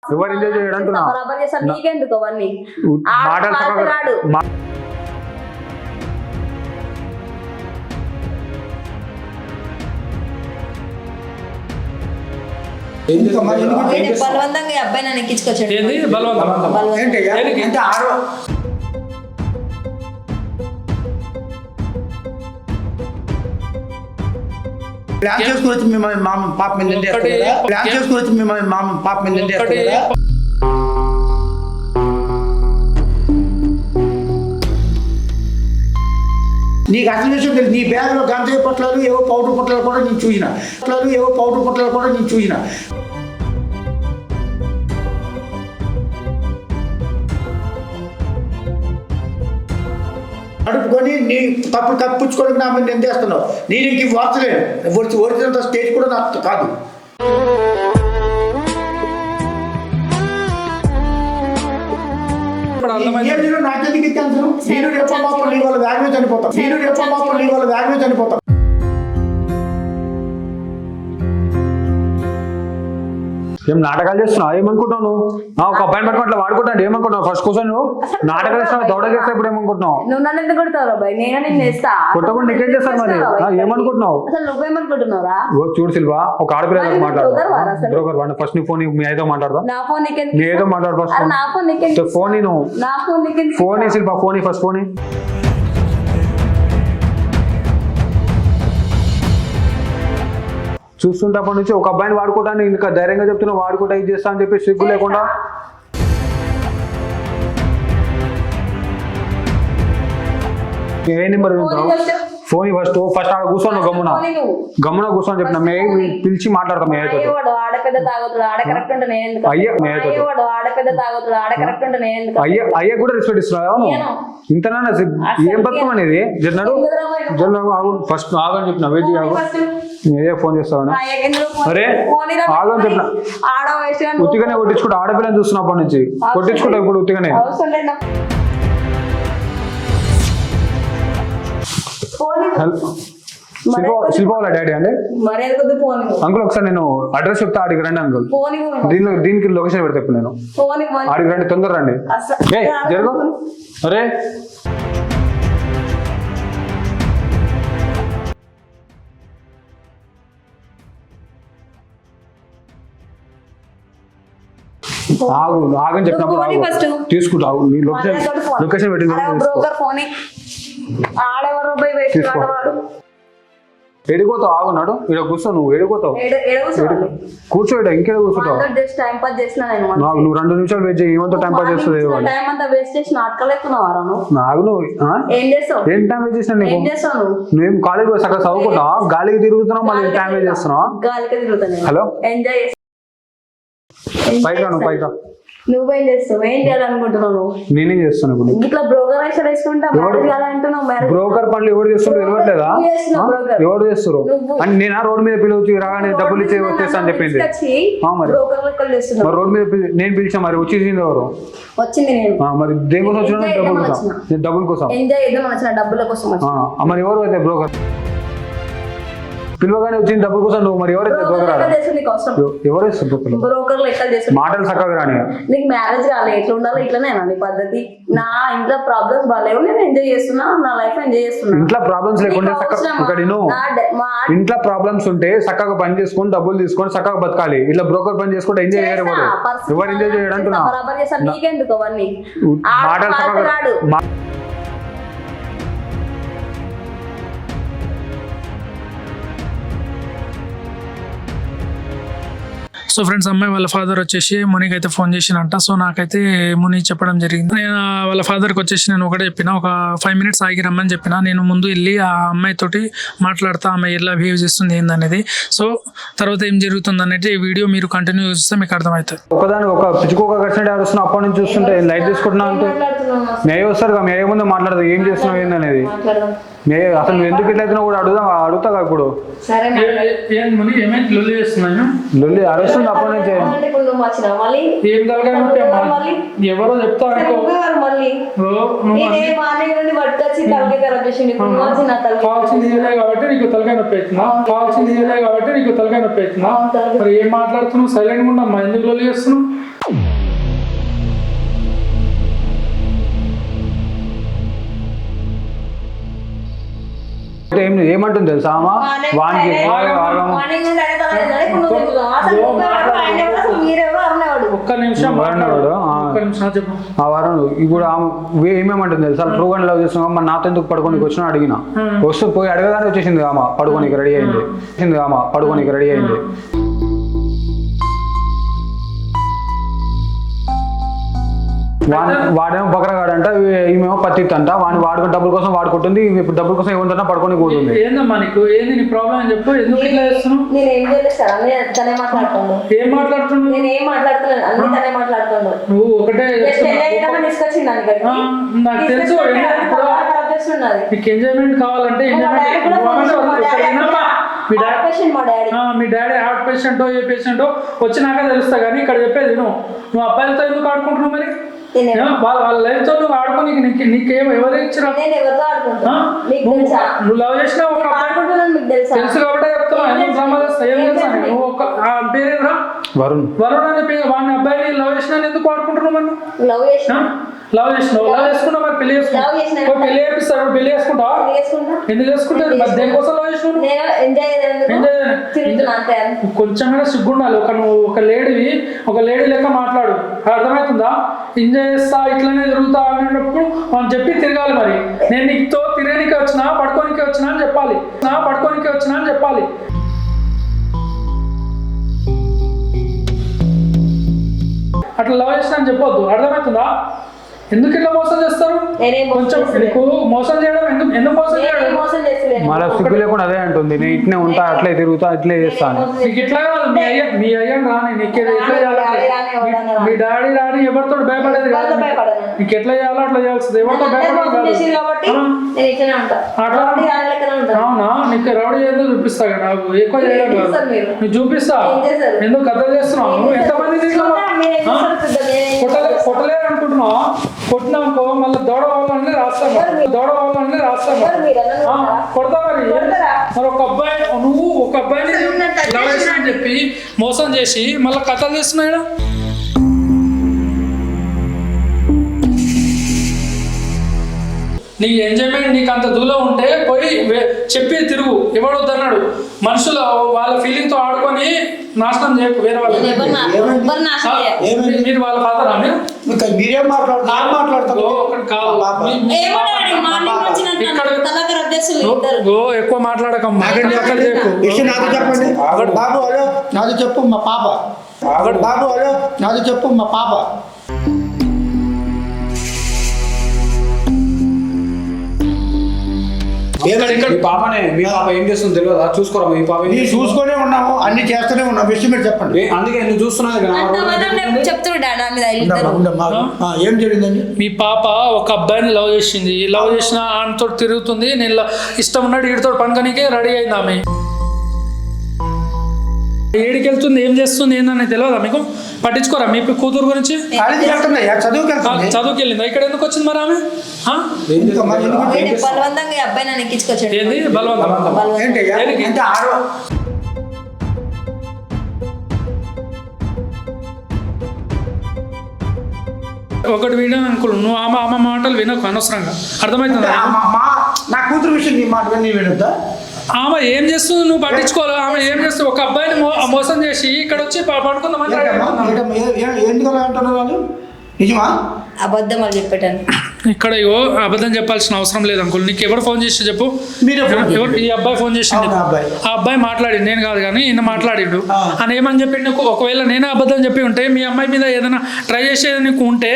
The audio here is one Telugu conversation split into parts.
ఎవరు ఎంజాయ్ చేయడం అంటున్నా బరాబర్ చేస్తారు నీకెందుకు అవన్నీ మాటలు ఆడరాడు బలవంతంగా ఈ అబ్బాయి నన్ను ఎక్కించుకొచ్చాడు ఏంది బలవంతం ఏంటి అంటే ఆరో ప్లాన్ చేసుకుని వచ్చి మిమ్మల్ని మామ పాప మీద నిందేస్తారా? ప్లాన్ చేసుకుని వచ్చి మిమ్మల్ని మామ పాప మీద నిందేస్తారా? నీకు అసలు విషయం తెలియదు. నీ బ్యాగ్లో గంజాయి పొట్లాలు ఏవో పౌడర్ పొట్లాలు కూడా నేను చూసిన అడుపుకొని నీ తప్పించుకోవడానికి నా మీద నిందేస్తున్నావు. నేను ఇంక వార్చలేను ఒరిజినంత స్టేజ్ కూడా నాకు కాదు. నాకెందుకు ఇచ్చాను? నేను రేపు మాత్రం నీ వాళ్ళ వ్యాగ్నే చనిపోతాం. ఏం నాటకాలు చేస్తున్నావు? ఏమనుకుంటున్నావు నువ్వు? ఒక అబ్బాయిని పట్టుకుంటా వాడుకుంటాను ఏమనుకుంటున్నావు? ఫస్ట్ కోసం నువ్వు నాటకాలు చేస్తున్నావు, దౌడ చేస్తా ఇప్పుడు ఏమనుకుంటున్నావు? నువ్వు నన్ను ఎందుకు కొడతావు అబ్బాయి? నేను నిన్ను వేస్తా కొట్టకుండా నీకేం చేస్తారు మరి? ఏమనుకుంటున్నావు? అసలు నువ్వేమనుకుంటున్నావురా? చూడు సిల్వా, ఒక ఆడపిల్ల మాట్లాడతా బ్రోకర్ ఫస్ట్ నీ ఫోన్ మీ ఏదో మాట్లాడదా? నా ఫోన్ నీకెందుకు? నీ ఏదో మాట్లాడు ఫస్ట్. నా ఫోన్ నీకెందుకు? ఫోన్ నువ్వు నా ఫోన్ నీకెందుకు? Phone Shilpa phone first phone చూస్తుంటప్పటి నుంచి ఒక అబ్బాయిని వాడుకోవడానికి ఇంకా ధైర్యంగా చెప్తున్నా వాడుకుంటా ఇది చేస్తా అని చెప్పి సిగ్గు లేకుండా ఏ నెంబర్ ఫోన్ ఫస్ట్ ఆడ కూర్చోను గమ్మున కూర్చొని చెప్పిన మే పిలిచి మాట్లాడతాం ఆడపెద్ద తాగుతాడు ఆడ కరెక్ట్ ఉంటే నేను ఎందుకు? ఆడపెద్ద తాగుతాడు ఆడ కరెక్ట్ ఉంటే నేను ఎందుకు? అయ్యా కూడా రెస్పెక్ట్ ఇస్తున్నావు ఇంతనా ఏం బతుకం అనేది జన్నాడు ఫస్ట్ ఆగని చెప్పిన వెజ్ ఆగు నేనే ఫోన్ చేస్తాను అరే ఆగని చెప్పిన ఉత్తిగానే కొట్టించుకుంటా ఆడపిల్లని చూస్తున్నా అప్పటి నుంచి కొట్టించుకుంటా ఇప్పుడు ఉత్తిగానే శిల్ప వాళ్ళ డాడీ అండి అంకుల్ ఒకసారి నేను అడ్రస్ చెప్తా ఆడికి రండి అంకుల్ దీనికి లొకేషన్ పెడతా ఇప్పుడు నేను ఆడికి రండి తొందర రండి ఏ జరుగు అరే ఆగని చెప్పినప్పుడు తీసుకుంటావు లొకేషన్ పెట్టింది ఎడిపోతావు ఆగున్నాడు ఇక్కడ కూర్చో నువ్వు ఎడిపోతావు కూర్చో ఇంకేడ కూర్చుంటావు నువ్వు 2 నిమిషాలు వెయిట్ చేయి ఏమంతా టైం పాస్ చేస్తుంది నాకు నువ్వు ఏం టైం వేస్ట్ చేసినా నీకు నువ్వేం కాలేజ్ పోయి అక్కడ చదువుకుంటావా గాలికి తిరుగుతున్నావు మళ్ళీ టైం వేస్ట్ చేస్తున్నావా హలో పైకి రా నువ్వు పైకి రా నువ్వేం చేస్తావు? ఏం చేయాలనుకుంటున్నావు? నేనేం చేస్తాను ఇప్పుడు ఇట్లా బ్రోకర్ వేషాలు వేసుకుంటా బ్రోకర్ పనులు ఎవరు చేస్తుంటారు తెలియట్లేదా? ఎవరు చేస్తారు అంటే నేను రోడ్డు మీద పిలిచి రాగానే డబ్బులు ఇచ్చి వచ్చేస్తా అని చెప్పింది మరి రోడ్డు మీద నేను పిలిచా మరి వచ్చేసింది ఎవరు? వచ్చింది నేను మరి దేనికోసం వచ్చిన డబ్బుల కోసం డబ్బుల కోసం మరి ఎవరు అయితే బ్రోకర్ పిలవగానే వచ్చింది డబ్బుల కోసం నువ్వు మరి ఎవరైతే బ్రోకర్ మాటలు చక్కగా రాని నీకు మ్యారేజ్ కాలే ఎట్లా ఉండాలి ఇట్లానేనా నీ పద్ధతి? నా ఇంట్లో ప్రాబ్లమ్స్ బాగాలేవు నేను ఎంజాయ్ చేస్తున్నా నా లైఫ్ ఎంజాయ్ చేస్తున్నా. ఇంట్లో ప్రాబ్లమ్స్ లేకుండా ఇంట్లో ప్రాబ్లమ్స్ ఉంటే చక్కగా పని చేసుకొని డబ్బులు తీసుకొని చక్కగా బతకాలి. ఇట్లా బ్రోకర్ పని చేసుకుంటే ఎంజాయ్ చేయరు ఎవరు ఎంజాయ్ చేయడం అంటున్నా నీకెందుకు అవన్నీ మాటలు చక్కగా సో ఫ్రెండ్స్ అమ్మాయి వాళ్ళ ఫాదర్ వచ్చేసి మునికి అయితే ఫోన్ చేసినంట. సో నాకైతే ముని చెప్పడం జరిగింది. నేను వాళ్ళ ఫాదర్కి వచ్చేసి నేను ఒకటే చెప్పిన ఒక 5 minutes ఆగి రమ్మని చెప్పిన. నేను ముందు వెళ్ళి ఆ అమ్మాయి తోటి మాట్లాడతా అమ్మాయి ఎలా బిహేవ్ చేస్తుంది ఏందనేది. సో తర్వాత ఏం జరుగుతుంది అనేది ఈ వీడియో మీరు కంటిన్యూ చేస్తే మీకు అర్థమవుతుంది. ఒకదాని ఒక పిచ్చుకోక కట్టినట్టు వస్తున్నా అప్పటి నుంచి చూస్తుంటే లైట్ తీసుకుంటున్నా అంటే మే వస్తారు మే ముందు మాట్లాడదు ఏం చేస్తున్నావు ఏందనేది. అసలు నువ్వు ఎందుకు ఇట్లయితే కూడా అడుగుతా ఇప్పుడు లొల్లి అరుస్తుంది అప్పటి నుంచి ఎవరో చెప్తా కాబట్టి నీకు తలకాయ నొప్పి అవుతుందా? మరి ఏం మాట్లాడుతున్నావు? సైలెంట్ గా ఉండమ్మా, ఎందుకు లొల్లి చేస్తున్నావు? పోతే ఏమంటుంది తెలుసా అమ్మ వానికి ఒక్క నిమిషం చెప్పు. ఆ వారం ఇప్పుడు ఆమె ఏమేమంటుంది తెలుసా ట్రూ అండ్ లవ్ చేస్తున్నాం మరి నాతో ఎందుకు పడుకోనికి వచ్చినా అడిగిన వస్తూ పోయి అడగగానే వచ్చేసింది ఆమె పడుకోనికి రెడీ అయింది పడుకోనికి రెడీ అయింది. వాడేమో బకరగాడంట ఈమెమో పత్తిత్ అంట వాడిని వాడుకుని డబ్బుల కోసం వాడుకుంటుంది ఇప్పుడు డబ్బుల కోసం ఏముందన్నా పడుకొని పోతుంది. ఏందమ్మా నీకు ఏంది నీ ప్రాబ్లం అని చెప్పు. ఎందుకు ఇట్లా చేస్తున్నావు? నేనేం చేయలేదు, తనే మాట్లాడుతున్నాను. ఏం మాట్లాడుతున్నావు? నేనేం మాట్లాడుతున్నాను, అన్ని తనే మాట్లాడుతున్నాను. నువ్వు ఒకటే తీసుకొచ్చింది నాకు తెలుసు. నీకు ఎంజాయ్మెంట్ కావాలంటే మీ డాడీ హార్ట్ పేషెంటో ఏ పేషెంటో వచ్చినాక తెలుస్తా. కానీ ఇక్కడ చెప్పేది నువ్వు అబ్బాయిలతో ఎందుకు ఆడుకుంటున్నావు? మరి వాళ్ళ లైఫ్ తో నువ్వు ఆడుకో. నీకేం ఎవరు ఇచ్చినా నువ్వు లవ్ చేసినా ఒక తెలుసు కాబట్టి చెప్తున్నా. నువ్వు ఒక పేరేరా వరుణ్ అని పేరు. వాడిని అబ్బాయిని లవ్ చేసినా ఎందుకు ఆడుకుంటున్నావు? మనం లవ్ చేసుకున్నావు మరి పెళ్లి చేసుకున్నావు. పెళ్లి చేపిస్తాడు, పెళ్లి చేసుకుంటావా? ఎందుకు చేసుకుంటావు? మరి దేనికోసం లవ్ చేసినావు? కొంచెం కూడా సిగ్గుండాలి. నువ్వు ఒక లేడీ లెక్క మాట్లాడు. అర్థమవుతుందా? ఎంజాయ్ చేస్తా ఇట్లనే తిరుగుతా అనేటప్పుడు మనం చెప్పి తిరగాలి. మరి నేను నీతో తిరగనికి వచ్చినా పడుకోనికి వచ్చినా అని చెప్పాలి. అట్లా లవ్ చేసినా అని చెప్పొద్దు. అర్థమవుతుందా? ఎందుకు ఇట్లా మోసం చేస్తారు? కొంచెం నీకు మోసం చేయడం ఎందుకు మోసం చేయడం? మళ్ళీ సిగ్గు లేకుండా అదే అంటుంది. నేను ఇట్నే ఉంటా, అట్లే తిరుగుతా, ఇట్లే చేస్తాను. నీకు ఇట్లా కాదు. మీ అయ్యని రాని నీకు ఎట్లా చేయాలి? మీ డాడీ రాని ఎవరితో భయపడేది కాదు. నీకు ఎట్లా చేయాలో అట్లా చేయాల్సింది. ఎవరితో భయపడేది అవునా? నీకు రౌడీ ఎందుకు చూపిస్తా కదా? నాకు ఎక్కువ చేయడం కాదు. నీకు చూపిస్తా. ఎందుకు కథ చేస్తున్నావు? ఎంతమంది కొట్టలేరు అనుకుంటున్నావు? కొట్టినాకో మళ్ళీ దౌడ వాళ్ళని రాస్తాము. కొడతా మరి. మరి ఒక అబ్బాయిని లవ్ చేసిన అని చెప్పి మోసం చేసి మళ్ళీ కథలు చేస్తున్నాడు. నీ ఎంజాయ్మెంట్ నీకు అంత దూరం ఉంటే పోయి చెప్పి తిరుగు. ఎవడొద్దన్నాడు? మనుషులు వాళ్ళ ఫీలింగ్ తో ఆడుకొని నాశనం చేయకు వేరే వాళ్ళు. మీరు వాళ్ళ ఫాదర్ అని మీరేం మాట్లాడుతారు? ఎక్కువ మాట్లాడకమ్మా. చెప్పండి బాబు. హలో నాది చెప్పు మా పాప. బాబు హలో నాది చెప్పు మా పాప. పాపనే మీ పాప ఏం చేస్తుంది తెలియదా? చూసుకోరా మీ పాప. చూసుకునే ఉన్నాము, అన్ని చేస్తూనే ఉన్నాం. విషయం మీరు చెప్పండి. అందుకే నువ్వు చూస్తున్నావు. ఏం జరిగిందండి? మీ పాప ఒక అబ్బాయిని లవ్ చేసిన ఆయనతో తిరుగుతుంది. నేను ఇష్టం ఉన్నాడు వీడితో పనుకనికే రెడీ అయింది. ఆమె ఏడికి వెళ్తుంది, ఏం చేస్తుంది ఏందని తెలియదా మీకు? పట్టించుకోరా మీ కూతురు గురించి? చదువుకి వెళ్ళిందా? ఇక్కడ ఎందుకు వచ్చింది మరి ఆమె? ఏంది బలవంతం? ఒకటి వినను అనుకో. నువ్వు ఆమె మాటలు వినకు అనవసరంగా. అర్థమవుతుందా? నా కూతురు విషయం నీ మాట వినొద్దా? ఆమె ఏం చేస్తుంది నువ్వు పట్టించుకోవాలి. ఆమె ఏం చేస్తుంది? ఒక అబ్బాయిని మోసం చేసి ఇక్కడ వచ్చి పడుకుందామని ఎందుకలా అంటున్నారు వాళ్ళు? నిజమా? అబద్ధం అని చెప్పాను. ఇక్కడ అబద్ధం చెప్పాల్సిన అవసరం లేదు అంకుల్. నీకు ఎవరు ఫోన్ చేసి చెప్పు? ఈ అబ్బాయి ఫోన్ చేసిండు. ఆ అబ్బాయి మాట్లాడి నేను కాదు కానీ ఈయన మాట్లాడిండు. అని ఏమని చెప్పి నీకు ఒకవేళ నేనే అబద్ధం చెప్పి ఉంటే మీ అమ్మాయి మీద ఏదైనా ట్రై చేసేది నీకు ఉంటే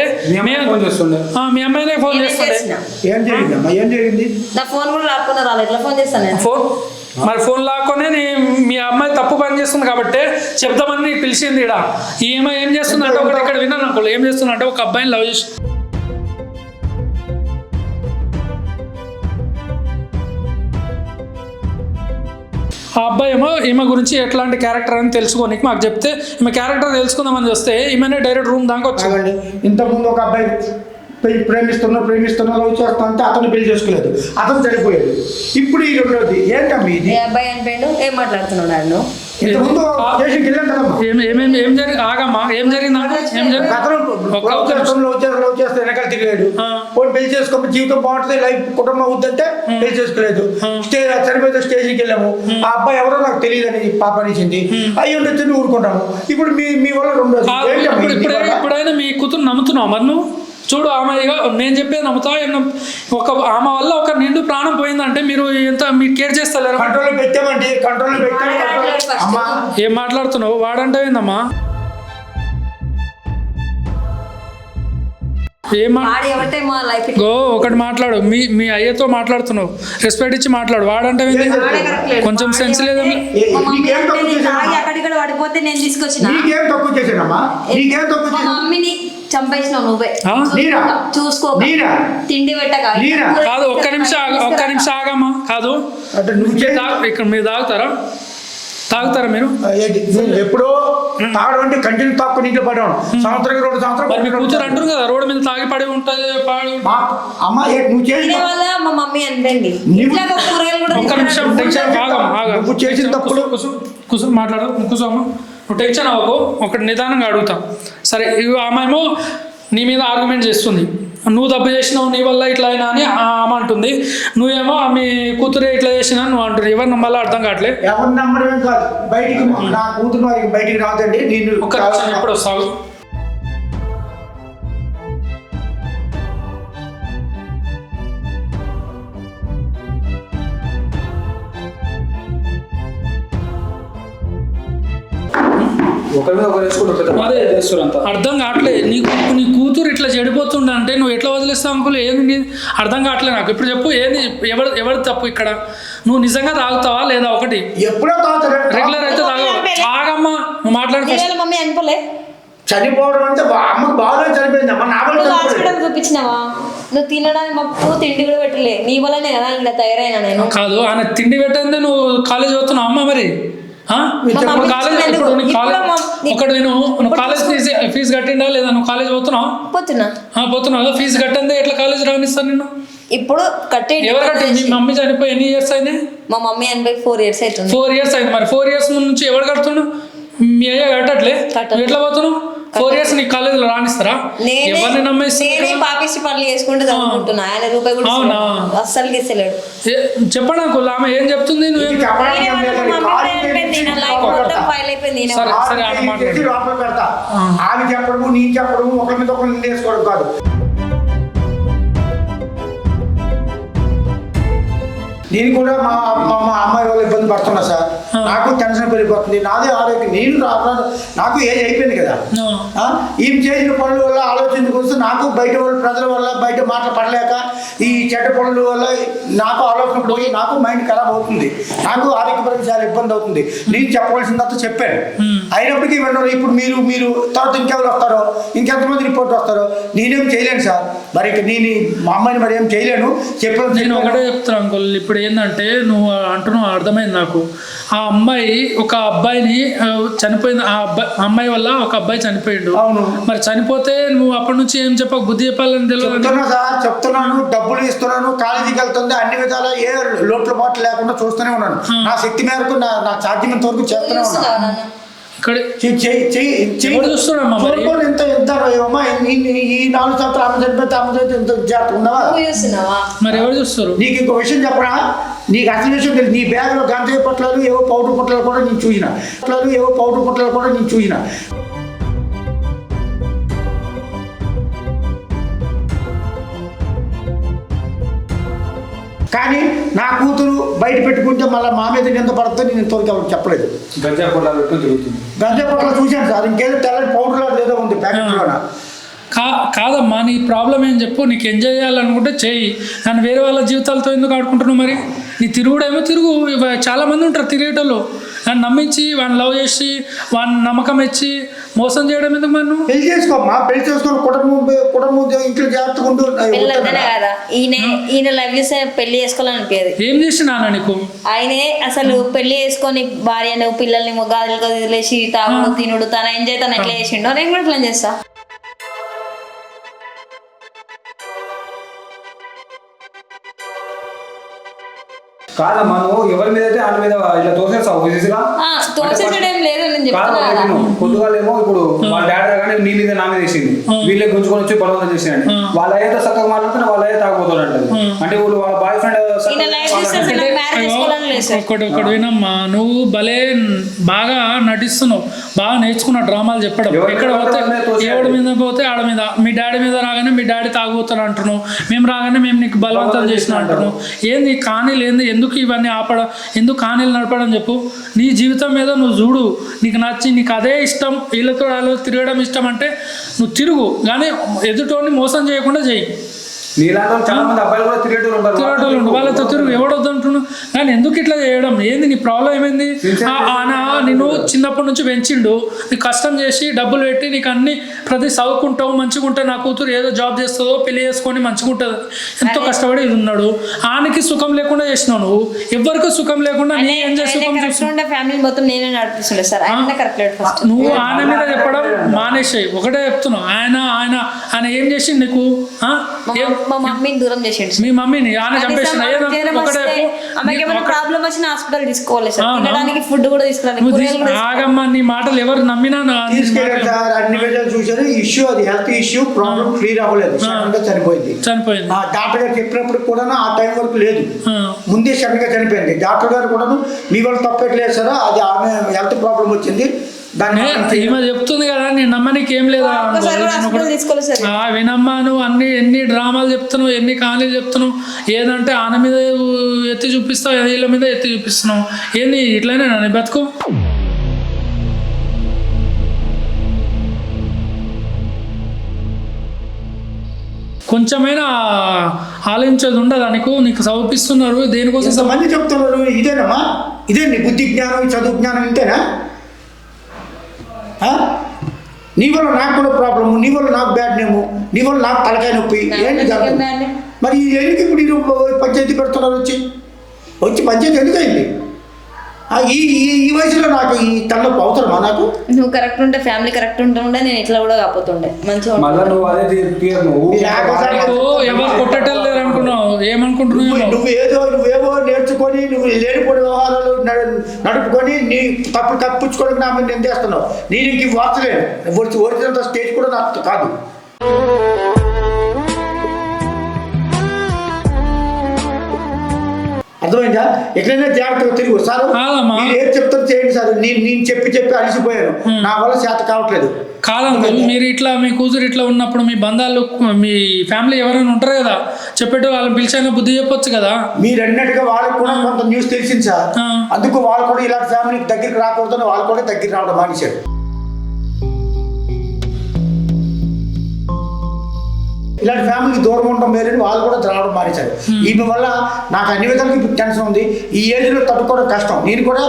మీ అమ్మాయినే ఫోన్ చేస్తుండే. ఏం జరిగింది? నా ఫోన్ కూడా లాక్కున్నారు. వాళ్ళు ఎట్లా ఫోన్ చేస్తాను? మరి ఫోన్ లాక్కొనే మీ అమ్మాయి తప్పు పని చేస్తుంది కాబట్టి చెప్తామని నీకు పిలిచింది. ఇక్కడ ఈ అమ్మాయి ఏం చేస్తుందంటే ఒకటి ఇక్కడ విన్నాను అనుకో. ఏం చేస్తుందంటే ఒక అబ్బాయిని లవ్ చేసి ఆ అబ్బాయి ఏమో ఈమె గురించి ఎట్లాంటి క్యారెక్టర్ అని తెలుసుకోనికి మాకు చెప్తే ఈమె క్యారెక్టర్ తెలుసుకుందామని వస్తే ఈమెనే డైరెక్ట్ రూమ్ దాకా వచ్చామండి. ఇంతకుముందు ఒక అబ్బాయి ప్రేమిస్తున్నా లవ్ చేస్తా అంటే అతను పెళ్లి చేసుకోలేదు, అతను చనిపోయాడు. ఇప్పుడు ఈ రెండోది ఏంటమ్మా ఇది? అబ్బాయి అనిపోయాడు. ఏం మాట్లాడుతున్నాడు? ఇంతకుముందు స్టేషన్కి వెళ్ళాం కదమ్మా. ఏం జరిగింది ఆగమ్మా, ఏం జరిగింది ఏం జరిగింది అతను లవ్ చేస్తే వెనకాల తిరిగాడు. పోయి పెళ్లి చేసుకోమని జీవితం బాగుంటుంది, లైఫ్ కుటుంబం అవుతుందంటే పెళ్లి చేసుకోలేదు. చనిపోతే స్టేషన్కి వెళ్ళాము. ఆ అబ్బాయి ఎవరో నాకు తెలియదని పాప అనేసింది. అయ్యి ఉండొచ్చు ఊరుకుంటాము. ఇప్పుడు మీ వల్ల ఇప్పుడైనా మీ కూతురు నమ్ముతున్నావు మరి నువ్వు? చూడు ఆమె నేను చెప్పేది నమ్ముతా. ఆమె వల్ల ఒక నిండు ప్రాణం పోయిందంటే మీరు మీరు కేర్ చేస్తలేరు. కంట్రోల్ పెట్టామండి, కంట్రోల్ పెట్టాము. ఏం మాట్లాడుతున్నావు? వాడంటే ఏందమ్మా? ఒకటి మాట్లాడు, మీ అయ్యతో మాట్లాడుతున్నావు, రెస్పెక్ట్ ఇచ్చి మాట్లాడు. వాడంటే కొంచెం సెన్స్ లేదా? పడిపోతే నేను తీసుకొచ్చిన చంపేసినావు నువ్వే. చూసుకో, తిండి పెట్టక. కాదు, ఒక్క నిమిషం ఆగమ్మా. కాదు, ఇక్కడ మీరు తాగుతారా మీరు? ఎప్పుడో తాగడం అంటే కంటిన్యూ తాక్కుని ఇంట్లో పడేవాడు. సంవత్సరం 2 సంవత్సరాలు కూతురు అంటారు కదా రోడ్డు మీద తాగి పడి ఉంటుంది. అమ్మ నువ్వు చేసిన మా మమ్మీ అందండి. ఒక్క నిమిషం నువ్వు చేసిన తప్పుడు కూర్చో మాట్లాడు. కూర్చోమ్మా, నువ్వు టెన్షన్ అవ్వకు. ఒకటి నిదానంగా అడుగుతా. సరే, ఆమెమో నీ మీద ఆర్గ్యుమెంట్ చేస్తుంది. నువ్వు తప్పు చేసినావు, నీ వల్ల ఇట్లా అయినా అని ఆమె అంటుంది. నువ్వేమో మీ కూతురే ఇట్లా చేసినా నువ్వు అంటున్నావు. ఎవరు నమ్మాలో అర్థం కావట్లేదు. ఎవరు నమ్మడం కాదు, బయటికి నా కూతురు బయటికి రాదండి. నేను ఒక్క నిమిషం, ఎప్పుడు వస్తావు? అర్థం కావట్లేదు. నీ కూతురు ఇట్లా చెడిపోతుండ అంటే నువ్వు ఎట్లా వదిలేస్తావు అంకుల్? ఏంది అర్థం కావట్లేదు నాకు. ఇప్పుడు చెప్పు, ఏంది ఎవరు తప్పు ఇక్కడ? నువ్వు నిజంగా తాగుతావా లేదా? ఒకటి ఎప్పుడో తాగుతారు, రెగ్యులర్ అయితే తాగవు. ఆగమ్మా, నువ్వు మాట్లాడుకో. మమ్మీ అనుకోలే చనిపోవడం అంటే అమ్మకు బాగా చనిపోయింది. హాస్పిటల్ చూపించినావా? నువ్వు తినడానికి మాకు తిండి కూడా పెట్టలే. నీ వల్లనే కదా ఇలా తయారైనా నేను. కాదు, ఆయన తిండి పెట్టండి నువ్వు కాలేజ్ పోతున్నావు అమ్మ. మరి కాలేజ్ ఫీజు కట్టిండా లేదా? నువ్వు కాలేజ్ పోతున్నావు? పోతున్నావు. ఫీజు కట్టండి ఎట్లా కాలేజ్ రానిస్తాను నిన్ను? ఇప్పుడు కట్టి ఎవరు కట్టి? మీ మమ్మీ చనిపోయి ఎన్ని ఇయర్స్ అయింది? మా మమ్మీ 4 years అవుతుంది. 4 years అయింది. మరి 4 years నుంచి ఎవరు కడుతుండు? మీ అయ్యా కట్టట్లే? ఎట్లా పోతున్నావు? 4 years నీ కాలేజీలో రానిస్తారా? ఎవరిని నమ్మేస్తాను? పాపిష్టి పనులు చేసుకుంటూ చదువుకుంటున్నా. ఆయన రూపాయి కూడా అస్సలు ఇస్తలేడు. చెప్పండి నాకు, ఆమె ఏం చెప్తుంది? నువ్వేం ఆమె చెప్పడము నేను చెప్పడము ఒకరి మీద ఒకరు నిందేసుకోవడం కాదు. నేను కూడా మా అమ్మాయి వాళ్ళు ఇబ్బంది పడుతున్నా సార్. నాకు టెన్షన్ పెరిగిపోతుంది. నాదే ఆరోగ్యం, నేను నాకు ఏజ్ అయిపోయింది కదా. ఈమె చేసిన పనుల వల్ల ఆలోచించుకొస్తే నాకు బయట వాళ్ళ ప్రజల వల్ల బయట మాటలు పడలేక ఈ చెడ్డ పనుల వల్ల నాకు ఆలోచన పోయి నాకు మైండ్ ఖరాబ్ అవుతుంది. నాకు ఆరోగ్యపరంగా చాలా ఇబ్బంది అవుతుంది. నేను చెప్పవలసిందంతా చెప్పాను. అయినప్పటికీ విన్నారు. ఇప్పుడు మీరు తర్వాత ఇంకెవరు వస్తారో, ఇంకెంతమంది రిపోర్ట్ వస్తారో నేనేం చేయలేను సార్. మరి నేను మా అమ్మాయిని మరి ఏం చేయలేను. చెప్పాను. నేను ఒకటే చెప్తాను అంకుల్. ఇప్పుడు ఏంటంటే నువ్వు అంటున్నావు, అర్థమైంది నాకు. ఆ అమ్మాయి ఒక అబ్బాయిని చనిపోయింది. ఆ అమ్మాయి వల్ల ఒక అబ్బాయి చనిపోయిండు. అవును. మరి చనిపోతే నువ్వు అప్పటి నుంచి ఏం చెప్పక బుద్ధి చెప్పాలని తెలియదు సార్. చెప్తున్నాను, డబ్బులు ఇస్తున్నాను, కాలేజీకి వెళ్తుంది, అన్ని విధాలా ఏ లోట్లు బాట్లు లేకుండా చూస్తూనే ఉన్నాను. నా శక్తి మేరకు నా సాధ్యమైనంత వరకు చేస్తూనే ఉన్నాను. ఈ 4 సంవత్సరాలు ఆమె చనిపోతే ఆమె ఇంత జాగ్రత్త ఉన్నావా? మరి ఎవరు చూస్తారు? నీకు ఇంకో విషయం చెప్పరా? నీకు అసలు విషయం తెలియదు. నీ బ్యాగ్ లో గంజాయి పొట్లాలు ఏవో పౌడర్ పొట్లాలు కూడా నేను చూసిన. కానీ నా కూతురు బయట పెట్టుకుంటే మళ్ళీ మా మీద నింద పడుతుంది. నేను ఇంతవరకు ఎవరు చెప్పలేదు. గంజా పొట్లాలు చూశాను సార్. ఇంకేదో తెల్లటి పౌడర్ ఏదో ఉంది ప్యాకెట్లోన. కాదమ్మా, నీ ప్రాబ్లం ఏం చెప్పు. నీకు ఎంజాయ్ చేయాలనుకుంటే చెయ్యి. నన్ను వేరే వాళ్ళ జీవితాలతో ఎందుకు ఆడుకుంటున్నావు? మరి నీ తిరుగుడేమో తిరుగు. చాలా మంది ఉంటారు తిరిగేటోళ్ళు. నన్ను నమ్మించి వాడిని లవ్ చేసి వాడిని నమ్మకం ఇచ్చి మోసం చేయడం ఎందుకు? మరి నువ్వు పెళ్లి చేసుకోమ్మా. పెళ్లి చేసుకొని కుటుంబం ఇంట్లో జాగ్రత్తగా ఉంటూ కదా. ఈయన లవ్ చేస్తే పెళ్లి చేసుకోవాలనిపించేది. ఏం చేసినా నీకు? ఆయనే అసలు పెళ్లి చేసుకొని భార్యను పిల్లల్ని గాజులుగా వదిలేసి తాగుడు తినుడు తన ఎంజాయ్ తను ఎట్లా చేసిండో నేను కూడా ప్లాన్ చేస్తా. కాదమ్మా నువ్వు ఎవరి మీద అయితే వాళ్ళ మీద ఇలా తోసేస్తావు ఫిజిక్స్గా తోసేసడం ఏం లేదు నేను చెప్తున్నా కదా. పొద్దుగాలేమో ఇప్పుడు వాళ్ళ డాడీ రాగానే నీ మీద నా మీద వేసింది, వీళ్ళే గుంజుకొని వచ్చి బలవంతం చేసినాడు. వాళ్ళ అయితే చక్కగా మాట్లాడుతున్నా వాళ్ళ అయితే తాగబోతాడు అంటే వాళ్ళు వాళ్ళ బాయ్ ఈయన లైఫ్ చూస్తే నాకు మ్యారేజ్ చేసుకోవాలని లేదు సార్. ఒకటి వినమ్మా, నువ్వు భలే బాగా నటిస్తున్నావు, బాగా నేర్చుకున్నావు డ్రామాలు చెప్పడం. ఎక్కడ పోతే ఎవడి మీద పోతే ఆడ మీద, మీ డాడీ మీద రాగానే మీ డాడీ తాగుతాను అంటున్నావు, మేము రాగానే మేము నీకు బలవంతం చేసిన అంటున్నావు. ఏంది కానీలు ఏంది, ఎందుకు ఇవన్నీ ఆపడం, ఎందుకు కానీలు నడపడం చెప్పు. నీ జీవితం మీద నువ్వు చూడు, నీకు నచ్చి నీకు అదే ఇష్టం, వీళ్ళతో వాళ్ళు తిరగడం ఇష్టం అంటే నువ్వు తిరుగు, కానీ ఎదుటోని మోసం చేయకుండా చెయ్యి. నీలాంటి చాలా మంది అబ్బాయిలు కూడా తిరిగేటోళ్ళు ఉంటారు, వాళ్ళతో తిరుగు. ఎవడొద్దు అంటున్నావు, కానీ ఎందుకు ఇట్లా చేయడం, ఏంది నీ ప్రాబ్లం ఏమైంది? ఆయన నిన్ను చిన్నప్పటి నుంచి పెంచిండు, నీకు కష్టం చేసి డబ్బులు పెట్టి నీకు అన్ని ప్రతి చదువుకుంటావు, మంచిగా ఉంటే నా కూతురు ఏదో జాబ్ చేస్తుందో పెళ్లి చేసుకొని మంచిగా ఉంటుంది, ఎంతో కష్టపడి ఉన్నాడు. ఆయనకి సుఖం లేకుండా చేసినావు నువ్వు, ఎవరికి సుఖం లేకుండా నీ ఏం చేసి సుఖం చూస్తుండే. ఫ్యామిలీ మొత్తం నేనే నడిపిస్తుండే సార్. ఆయన కరెక్ట్ ఫస్ట్ నువ్వు ఆయన మీద చెప్పడం మానేసాయి. ఒకటే చెప్తున్నావు, ఆయన ఆయన ఆయన ఏం చేసిండు నీకు? మా మమ్మీని దూరం చేసిండు. మీ మమ్మీని ఆయన చంపేసిన ప్రాబ్లం వచ్చిన హాస్పిటల్ తీసుకోవాలి సార్, తినడానికి ఫుడ్ కూడా తీసుకురాలి. ఆగమ్మా, నీ మాటలు ఎవరు నమ్మినా తీసుకెళ్ళారు సార్. అన్ని విషయాలు చూసారు, ఇష్యూ అది హెల్త్ ఇష్యూ, ప్రాబ్లం క్లియర్ అవ్వలేదు, చనిపోయింది. డాక్టర్ గారు చెప్పినప్పుడు కూడా ఆ టైం వరకు లేదు, ముందే సడన్ గా చనిపోయింది. డాక్టర్ గారు కూడా మీ వాళ్ళు తప్పట్లేదు సార్, అది ఆమె హెల్త్ ప్రాబ్లం వచ్చింది. ఈమె చెప్తుంది కదా, నేను నమ్మనికి ఏం లేదా వినమ్మా. నువ్వు ఎన్ని డ్రామాలు చెప్తున్నావు, ఎన్ని కానీలు చెప్తున్నావు, ఏదంటే ఆన మీద ఎత్తి చూపిస్తావు, వీళ్ళ మీద ఎత్తి చూపిస్తున్నావు, ఏంది ఇట్లనే నన్ను బతుకు. కొంచెమైనా ఆలోచించేది ఉండదు నీకు చదివిస్తున్నారు దేనికోసం మంది చెప్తున్నారు. ఇదేనమ్మా, ఇదే నీ బుద్ధి జ్ఞానం, చదువు జ్ఞానం ఇంతేనా? నీ వల్ల నాకు కూడా ప్రాబ్లము, నీ వల్ల నాకు బ్యాడ్ నేము, నీ వల్ల నాకు తలకాయ నొప్పి, ఏంటి మరి ఎందుకు ఇప్పుడు పంచాయతీ పెడుతున్నారు? వచ్చి పంచాయతీ ఎందుకు అయింది? ఈ వయసులో నాకు ఈ తలనొప్పి అవసరమా? నాకు నువ్వు కరెక్ట్ ఉంటే ఫ్యామిలీ కరెక్ట్ ఉంటుండే, నేను ఇట్లా కూడా కాకపోతుండే మంచిగా. ఎవరు కొట్టేటలేరు అనుకున్నావు, ఏమనుకుంటున్నావు? నువ్వేవో నేర్చుకొని నువ్వు లేనిపోయిన వ్యవహారాలు నడుపుకొని నీ తప్పు తప్పించుకోవడానికి నా మీద నేను చేస్తున్నావు. నేను ఇంక వార్చలేను, ఒరిజినల్ స్టేజ్ కూడా నాకు కాదు. అర్థమైందా? ఎట్లయినా జాగ్రత్తగా తిరుగు సార్. మీరు ఏం చెప్తారు చేయండి సార్. నేను చెప్పి అలసిపోయాను, నా వల్ల చేత కావట్లేదు. కాదండి, మీరు ఇట్లా మీ కూతురు ఇట్లా ఉన్నప్పుడు మీ బంధాలు, మీ ఫ్యామిలీ ఎవరైనా ఉంటారు కదా, చెప్పేట్టు వాళ్ళని పిలిచైనా బుద్ధి చెప్పొచ్చు కదా. మీరు అన్నట్టుగా వాళ్ళకి కూడా కొంత న్యూస్ తెలిసింది సార్, అందుకు వాళ్ళు కూడా ఇలాంటి ఫ్యామిలీకి దగ్గరికి రాకూడదని వాళ్ళు కూడా దగ్గరికి రావడం మానేశాడు. ఇలాంటి ఫ్యామిలీకి దూరం ఉండడం మేరని వాళ్ళు కూడా రావడం మానేశారు. ఈమె వల్ల నాకు అన్ని విధాలుగా ఇప్పుడు టెన్షన్ ఉంది. ఈ ఏజ్ లో తట్టుకోవడం కష్టం. నేను కూడా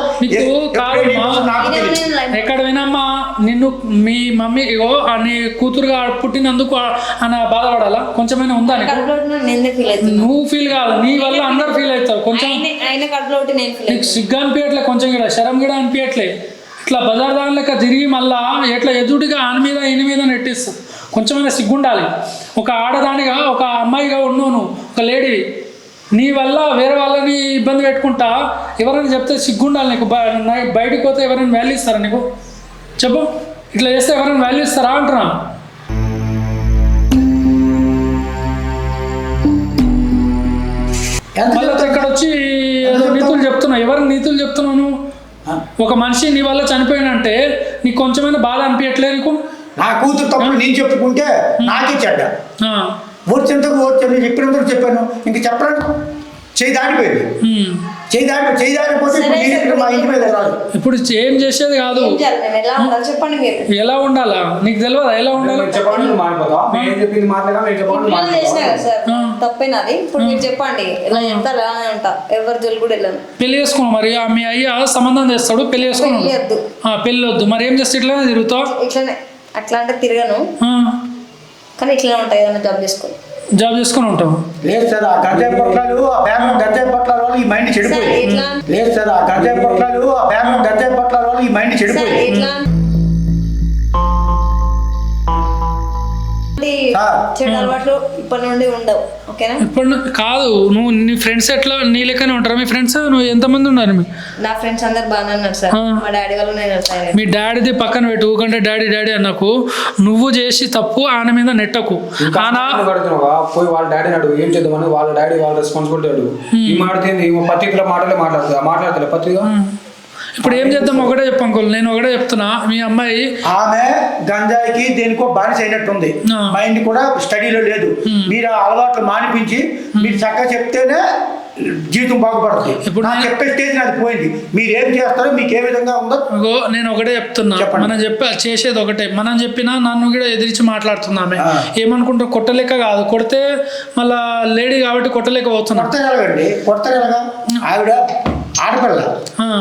ఎక్కడ వినమ్మా, నిన్ను మీ మమ్మీ నీ కూతురుగా పుట్టినందుకు అని బాధపడాలా? కొంచెమైనా ఉందా? నువ్వు ఫీల్ కాదు, నీ వల్ల అందరు ఫీల్ అవుతారు. కొంచెం నీకు సిగ్గు అనిపించట్లే, కొంచెం కూడా శరం కూడా అనిపించట్లే. ఇట్లా బజార్ దాని లెక్క తిరిగి మళ్ళా ఎట్లా ఎదుటిగా ఆయన మీద ఈయన మీద నెట్టిస్తావు. కొంచెమైనా సిగ్గుండాలి. ఒక ఆడదానిగా, ఒక అమ్మాయిగా ఉన్నావు, ఒక లేడీ, నీ వల్ల వేరే వాళ్ళని ఇబ్బంది పెట్టుకుంటా ఎవరైనా చెప్తే సిగ్గుండాలి నీకు. బయటకు పోతే ఎవరైనా వాల్యూ ఇస్తారా నీకు? చెప్పు, ఇట్లా చేస్తే ఎవరైనా వాల్యూ ఇస్తారా అంటున్నా. మళ్ళీ ఇక్కడ వచ్చి ఏదో నీతులు చెప్తున్నావు. ఎవరికి నీతులు చెప్తున్నావు? ఒక మనిషి నీ వల్ల చనిపోయినంటే నీకు కొంచెమైనా బాధ అనిపించట్లేదు నీకు? నా కూతురు తప్పుడు నేను చెప్పుకుంటే నాకే చెడ్డ. ఓడ్చేంతకు ఓడ్చాను, చెప్పినందుకు చెప్పాను, ఇంక చెప్పడానికి చేయి దాటిపోయింది. చేయి దాటిపోతే మా ఇంటి మీద రాదు. ఇప్పుడు ఏం చేసేది కాదు, ఎలా ఉండాలా నీకు తెలియదా? ఎలా ఉండాలి తప్పేనాది. ఇప్పుడు మీరు చెప్పండి, ఎలా చెప్తారా అంట. ఎవరు జోలు కూడా వెళ్ళను. పెళ్లి చేసుకో మరి. మీ అయ్య సంబంధం చేస్తాడు, పెళ్లి చేసుకో. పెళ్లి వద్దు మరి ఏం చేస్తే ఇట్లానే తిరుగుతావు? ఇట్లానే అట్లా అంటే తిరగను, కానీ ఇట్లా ఉంటాయి. ఏదైనా జాబ్ చేసుకొని ఉంటావు. లేదు సార్, ఆ గంజాయి పొట్లాలు, ఆ బ్యాగ్ గంజాయి పొట్లాల వల్ల ఈ మైండ్ చెడిపోయింది. లేదు సార్, ఆ గంజాయి పొట్లాలు, ఆ బ్యాగ్ గంజాయి పొట్లాల వల్ల ఈ మైండ్ చెడిపోయింది. చెడు అలవాట్లు ఇప్పటి నుండి ఉండవు. ఓకేనా? ఇప్పుడు కాదు, నువ్వు నీ ఫ్రెండ్స్ ఎట్లా నీ లెక్కనే ఉంటారా? మీ ఫ్రెండ్స్ నువ్వు ఎంతమంది ఉన్నారు? నా ఫ్రెండ్స్ అందరు బాగానే ఉన్నారు సార్. మా డాడీ వాళ్ళు నేను మీ డాడీది పక్కన పెట్టు, ఊకంటే డాడీ డాడీ అన్నకు. నువ్వు చేసి తప్పు ఆయన మీద నెట్టకు. పోయి వాళ్ళ డాడీని అడుగు ఏం చేద్దామని, వాళ్ళ డాడీ వాళ్ళ రెస్పాన్సిబిలిటీ అడుగు. ఈ మాట్లాడితే పత్రికల మాటలే మాట్లాడతారు పత్రిక. ఇప్పుడు ఏం చేద్దాం ఒకటే చెప్పు అంకుల్, నేను ఒకటే చెప్తున్నా. మీ అమ్మాయి ఆమె గంజాయికి దేనికో బానిస అయినట్టుంది, మైండ్ కూడా స్టడీలో లేదు. మీరు ఆ అలవాట్లు మానిపించి మీరు చక్కగా చెప్తేనే జీవితం బాగుపడుతుంది. ఇప్పుడు నాకు చెప్పే స్టేజ్ అది పోయింది. మీరు ఏం చేస్తారో మీకు ఏ విధంగా ఉందో నేను ఒకటే చెప్తున్నా. మనం చేసేది ఒకటే. మనం చెప్పినా నన్ను కూడా ఎదిరించి మాట్లాడుతున్నామే. ఏమనుకుంటా కొట్టలేక కాదు, కొడితే మళ్ళా లేడీ కాబట్టి కొట్టలేక పోతున్నా. కొడతారు ఎలాగా? ఆవిడ ఆడపిల్ల,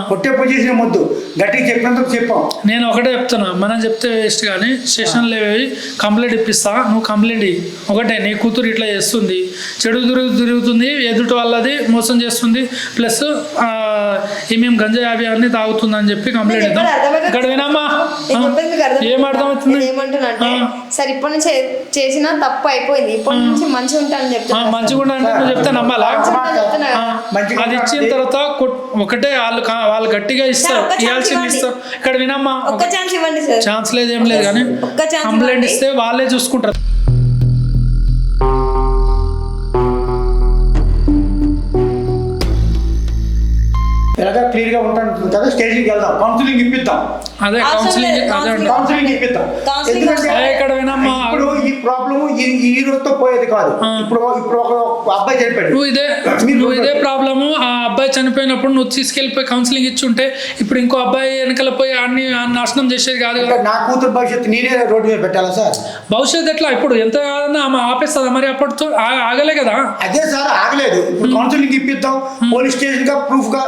కొట్టే పొజిషన్ వద్దు, గట్టిగా చెప్పినందుకు చెప్పాం. నేను ఒకటే చెప్తున్నా, మనం చెప్తే వేస్ట్. కానీ స్టేషన్లో కంప్లైంట్ ఇప్పిస్తా, నువ్వు కంప్లైంట్ ఇవ్వు. ఒకటే, నీ కూతురు ఇట్లా చేస్తుంది, చెడు తిరుగుతుంది, ఎదుటి వాళ్ళది మోసం చేస్తుంది, ప్లస్ ఏమేమి గంజాయి అవి అన్ని తాగుతుంది అని చెప్పి కంప్లైంట్ ఇద్దాం. ఇక్కడ వినమ్మా, ఏం అర్థమవుతుంది? ఏమంటున్నా సరే, ఇప్పటి నుంచి చేసిన తప్పు అయిపోయింది, ఇప్పటి నుంచి మంచిగా ఉంటానని చెప్తా. మంచిగా ఉంటానంటే నువ్వు చెప్తే నమ్మాలా? అది ఇచ్చిన తర్వాత ఒకటే వాళ్ళు గట్టిగా ఇస్తారు, ఇవ్వాల్సింది ఇస్తారు. ఇక్కడ వినమ్మా, ఒక్క ఛాన్స్ ఇవ్వండి సార్. ఛాన్స్ లేదు ఏం లేదు, కానీ కంప్లైంట్ ఇస్తే వాళ్ళే చూసుకుంటారు. ఎలాగా క్లియర్ గా ఉంటాను కదా, స్టేజ్కి వెళ్దాం, కౌన్సిలింగ్ ఇప్పిద్దాం. అదే కౌన్సిలింగ్ ఇప్పిద్దాం. ఇక్కడ వినమ్మా, ఇప్పుడు ఈ ప్రాబ్లం ఈ రోజుతో పోయేది కాదు. ఇప్పుడు ఒక అబ్బాయి చనిపోయాడు, నువ్వు ఇదే ప్రాబ్లము ఆ అబ్బాయి చనిపోయినప్పుడు నువ్వు తీసుకెళ్ళిపోయి కౌన్సిలింగ్ ఇచ్చుంటే ఇప్పుడు ఇంకో అబ్బాయి వెనకాల పోయి అన్ని నాశనం చేసేది కాదు కదా. నా కూతురు భవిష్యత్తు నేనే రోడ్డు మీద పెట్టాలా సార్? భవిష్యత్తు ఎట్లా? ఇప్పుడు ఎంత కాదన్నా ఆమె ఆపేస్తుందా మరి? అప్పటితో ఆగలే కదా. అదే సార్, ఆగలేదు. ఇప్పుడు కౌన్సిలింగ్ ఇప్పిద్దాం, పోలీస్ స్టేషన్ గా ప్రూఫ్ గా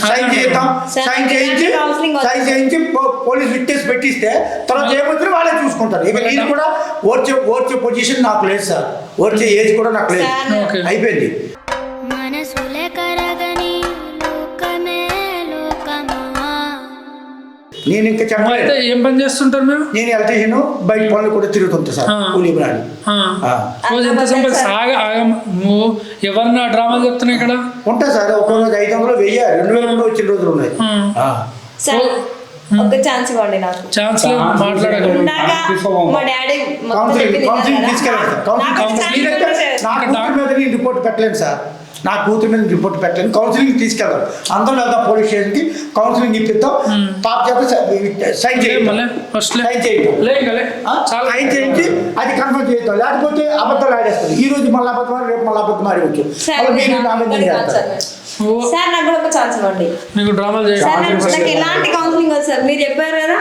సైన్ చేద్దాం, సైన్ చేయించి పోలీస్ విట్నెస్ పెట్టిస్తే తర్వాత ఏమవుతుందో వాళ్ళే చూసుకుంటారు. ఇక నేను కూడా ఓర్చే పొజిషన్ నాకు లేదు సార్, ఓర్చే ఏజ్ కూడా నాకు లేదు, అయిపోయింది. నేను ఇంకా చెప్పలేదు. ఏం పని చేస్తుంటారు మీరు? నేను ఎలక్ట్రీషియన్, బయట పనులు కూడా తిరుగుతుంటా సార్, కూలీ పని. నువ్వు ఎవరన్నా డ్రామాలు చెప్తున్నాయి ఇక్కడ? ఉంటా సార్, ఒక రోజు 500, 1000, 2000 వచ్చిన రోజులు ఉన్నాయి. ఒక ఛాన్స్ ఇవ్వండి నాకు. ఛాన్స్ మాట్లాడగలరు. మా డాడీ తీసుకెళ్ళాలి, రిపోర్ట్ పెట్టలేను సార్, నా కూతురు మీద రిపోర్ట్ పెట్టలేను. కౌన్సిలింగ్ తీసుకెళ్తాను, అందరూ వెళ్దాం పోలీస్ స్టేషన్కి, కౌన్సిలింగ్ ఇప్పిద్దాం. పాప చేత సైన్ చేయించి అది కన్ఫర్మ్ చేద్దాం, లేకపోతే అబద్ధాలు ఆడేస్తారు. ఈ రోజు మళ్ళీ అబద్ధం, రేపు మళ్ళీ అబద్ధం ఆడవచ్చు. సార్ నాకు కూడా ఒక ఛాన్స్ ఇవ్వండి. మీకు డ్రామాలు నాకు ఎలాంటి కౌన్సిలింగ్ వస్తుంది సార్? మీరు చెప్పారు కదా,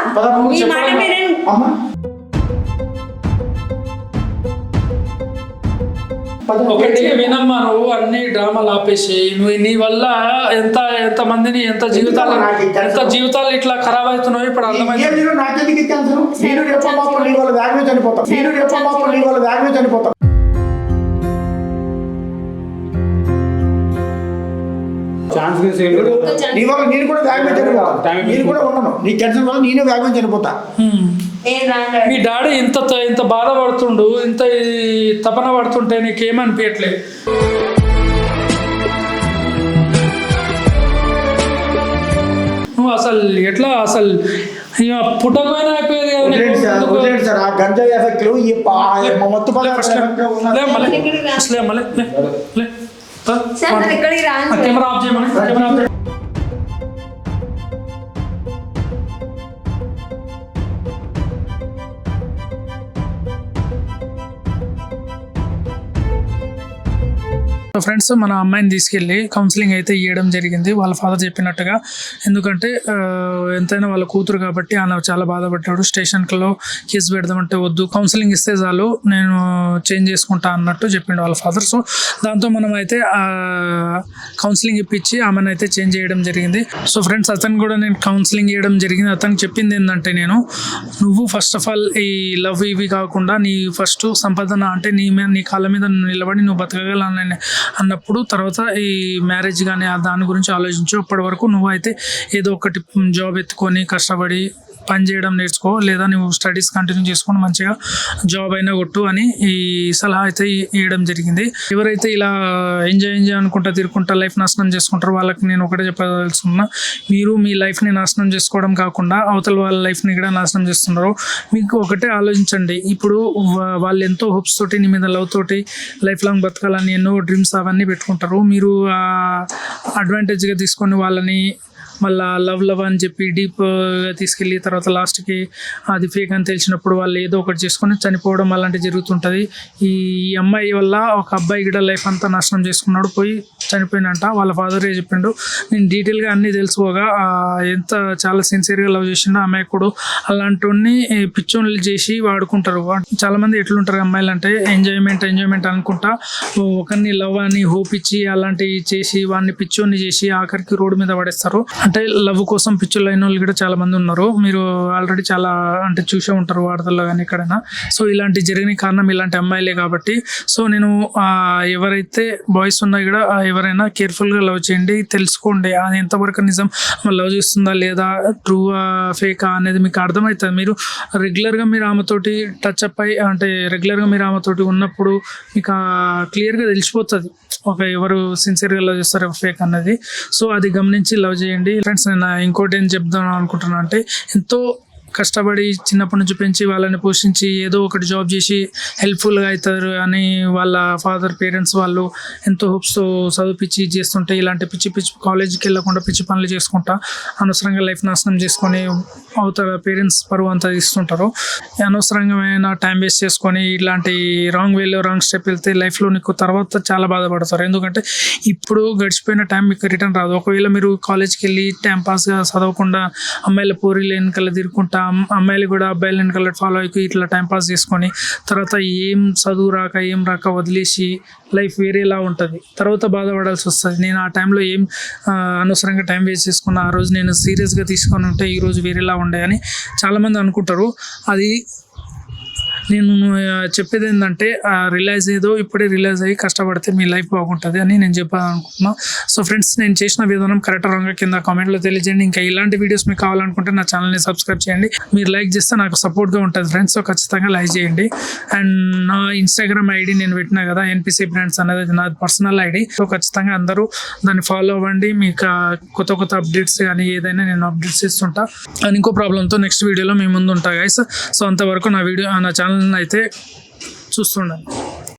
మీ మాట మీరే. ఒకటి వినమ్మా, నువ్వు అన్ని డ్రామాలు ఆపేసి నువ్వు నీ వల్ల ఎంత మందిని ఎంత జీవితాలు ఇట్లా ఖరాబ్ అవుతున్నావు ఇప్పుడు అర్థమైంది. నేను కూడా వేగమే చనిపోతా, నేను కూడా ఉన్నాను, నీ టెన్షన్ వల్ల నేనే వేగమే చనిపోతా. మీ డాడీ ఇంత బాధపడుతుండు, ఇంత తపన పడుతుంటే నీకేమనిపించట్లేదు? నువ్వు అసలు ఎట్లా అసలు పుట్టకపోయినా అయిపోయేది కదా. సార్ ఆ గంజాయి ఎఫెక్ట్లు మొత్తం కెమెరా ఆఫ్ చేయమని. కెమెరా ఆఫ్ చేయ. ఫ్రెండ్స్, మన అమ్మాయిని తీసుకెళ్ళి కౌన్సిలింగ్ అయితే ఇవ్వడం జరిగింది వాళ్ళ ఫాదర్ చెప్పినట్టుగా. ఎందుకంటే ఎంతైనా వాళ్ళ కూతురు కాబట్టి ఆయన చాలా బాధపడ్డాడు. స్టేషన్లో కేసు పెడదామంటే వద్దు, కౌన్సిలింగ్ ఇస్తే చాలు నేను చేంజ్ చేసుకుంటా అన్నట్టు చెప్పిండు వాళ్ళ ఫాదర్. సో దాంతో మనం అయితే కౌన్సిలింగ్ ఇప్పించి ఆమెను అయితే చేంజ్ చేయడం జరిగింది. సో ఫ్రెండ్స్, అతను కూడా నేను కౌన్సిలింగ్ ఇవ్వడం జరిగింది. అతనికి చెప్పింది ఏంటంటే, నువ్వు ఫస్ట్ ఆఫ్ ఆల్ ఈ లవ్ ఇవి కాకుండా నీ ఫస్ట్ సంపాదన అంటే నీ కాళ్ళ మీద నిలబడి నువ్వు బతకగలని అన్నప్పుడు తర్వాత ఈ మ్యారేజ్ కానీ దాని గురించి ఆలోచించు. అప్పటి వరకు నువ్వు అయితే ఏదో ఒకటి జాబ్ ఎత్తుకొని కష్టపడి పని చేయడం నేర్చుకో, లేదా నువ్వు స్టడీస్ కంటిన్యూ చేసుకొని మంచిగా జాబ్ అయినా కొట్టు అని ఈ సలహా అయితే ఇవ్వడం జరిగింది. ఎవరైతే ఇలా ఎంజాయ్ అనుకుంటా తిరుగుకుంటా లైఫ్ నాశనం చేసుకుంటారో వాళ్ళకి నేను ఒకటే చెప్పదలుచుకున్నా, మీరు మీ లైఫ్ని నాశనం చేసుకోవడం కాకుండా అవతల వాళ్ళ లైఫ్ని కూడా నాశనం చేస్తున్నారు. మీకు ఒకటే ఆలోచించండి, ఇప్పుడు వాళ్ళు ఎంతో హోప్స్ తోటి నీ మీద లవ్ తోటి లైఫ్ లాంగ్ బతకాలని ఎన్నో డ్రీమ్స్ అవన్నీ పెట్టుకుంటారు. మీరు అడ్వాంటేజ్గా తీసుకొని వాళ్ళని మళ్ళీ లవ్ అని చెప్పి డీప్గా తీసుకెళ్ళి తర్వాత లాస్ట్కి అది ఫేక్ అని తెలిసినప్పుడు వాళ్ళు ఏదో ఒకటి చేసుకొని చనిపోవడం అలాంటివి జరుగుతుంటుంది. ఈ అమ్మాయి వల్ల ఒక అబ్బాయి కూడా లైఫ్ అంతా నాశనం చేసుకున్నాడు, పోయి చనిపోయినంట. వాళ్ళ ఫాదరే చెప్పిండు. నేను డీటెయిల్గా అన్నీ తెలుసుకోగా ఎంత చాలా సిన్సియర్గా లవ్ చేసిండో అమ్మాయి కూడా. అలాంటి పిచ్చోన్లు చేసి వాడుకుంటారు. చాలామంది ఎట్లుంటారు అమ్మాయిలు అంటే ఎంజాయ్మెంట్ అనుకుంటా ఒకరిని లవ్ అని హోప్ ఇచ్చి అలాంటివి చేసి వాడిని పిచ్చోన్ని చేసి ఆఖరికి రోడ్డు మీద పడేస్తారు. అంటే లవ్ కోసం పిచ్చోళ్ళు అయిన వాళ్ళు కూడా చాలా మంది ఉన్నారు. మీరు ఆల్రెడీ చాలా అంటే చూసే ఉంటారు వార్తల్లో కానీ ఎక్కడైనా. సో ఇలాంటి జరిగిన కారణం ఇలాంటి అమ్మాయిలే కాబట్టి సో నేను ఎవరైతే బాయ్స్ ఉన్నా కూడా ఎవరైనా కేర్ఫుల్గా లవ్ చేయండి, తెలుసుకోండి అది ఎంతవరకు నిజం, లవ్ చేస్తుందా లేదా, ట్రూ ఫేకా అనేది మీకు అర్థమవుతుంది. మీరు రెగ్యులర్గా మీరు ఆమెతోటి టచ్ అప్ అయ్యి అంటే రెగ్యులర్గా మీరు ఆమెతోటి ఉన్నప్పుడు మీకు క్లియర్గా తెలిసిపోతుంది ఒక ఎవరు సిన్సియర్గా లవ్ చేస్తారు ఫేక్ అన్నది. సో అది గమనించి లవ్ చేయండి ఫ్రెండ్స్. నేను ఇంకోటి ఏం చెప్దాం అనుకుంటున్నాను అంటే, ఎంతో కష్టపడి చిన్నప్పటి నుంచి పెంచి వాళ్ళని పోషించి ఏదో ఒకటి జాబ్ చేసి హెల్ప్ఫుల్గా అవుతారు అని వాళ్ళ ఫాదర్ పేరెంట్స్ వాళ్ళు ఎంతో హోప్స్తో చదివిపించి చేస్తుంటే ఇలాంటి పిచ్చి కాలేజీకి వెళ్ళకుండా పిచ్చి పనులు చేసుకుంటా అనవసరంగా లైఫ్ నాశనం చేసుకొని అవుతారు. పేరెంట్స్ పరువు అంతా ఇస్తుంటారు. అనవసరంగా టైం వేస్ట్ చేసుకొని ఇలాంటి రాంగ్ వేలో రాంగ్ స్టెప్ వెళ్తే లైఫ్లో నీకు తర్వాత చాలా బాధపడతారు. ఎందుకంటే ఇప్పుడు గడిచిపోయిన టైం మీకు రిటర్న్ రాదు. ఒకవేళ మీరు కాలేజ్కి వెళ్ళి టైం పాస్గా చదవకుండా అమ్మాయిల పూరీలు వెనకాల తిరుగుకుంటా అమ్మాయిలు కూడా అబ్బాయిల వెనకాల ఫాలో అయ్యి ఇట్లా టైం పాస్ చేసుకొని తర్వాత ఏం చదువు రాక ఏం రాక వదిలేసి లైఫ్ వేరేలా ఉంటుంది, తర్వాత బాధపడాల్సి వస్తుంది. నేను ఆ టైంలో ఏం అనవసరంగా టైం వేస్ట్ చేసుకున్నా, ఆ రోజు నేను సీరియస్గా తీసుకొని ఉంటే ఈరోజు వేరేలా ఉండే అని చాలామంది అనుకుంటారు. అది నేను చెప్పేది ఏంటంటే రిలైజ్ ఏదో ఇప్పుడే రిలైజ్ అయ్యి కష్టపడితే మీ లైఫ్ బాగుంటుంది అని నేను చెప్పాలనుకుంటున్నా. సో ఫ్రెండ్స్, నేను చేసిన విధానం కరెక్ట్ రాంగ్ కింద కామెంట్లో తెలియజేయండి. ఇంకా ఇలాంటి వీడియోస్ మీకు కావాలనుకుంటే నా ఛానల్ని సబ్స్క్రైబ్ చేయండి. మీరు లైక్ చేస్తే నాకు సపోర్ట్గా ఉంటుంది ఫ్రెండ్స్. సో ఖచ్చితంగా లైక్ చేయండి. అండ్ నా ఇన్స్టాగ్రామ్ ఐడి నేను పెట్టినా కదా, ఎన్పిసి బ్రాండ్స్ అనేది నా పర్సనల్ ఐడి. సో ఖచ్చితంగా అందరూ దాన్ని ఫాలో అవ్వండి. మీకు కొత్త అప్డేట్స్ కానీ ఏదైనా నేను అప్డేట్స్ ఇస్తుంటా. అండ్ ఇంకో ప్రాబ్లంతో నెక్స్ట్ వీడియోలో మీ ముందు ఉంటా గైస్. సో అంతవరకు నా ఛానల్ అయితే చూస్తుండండి.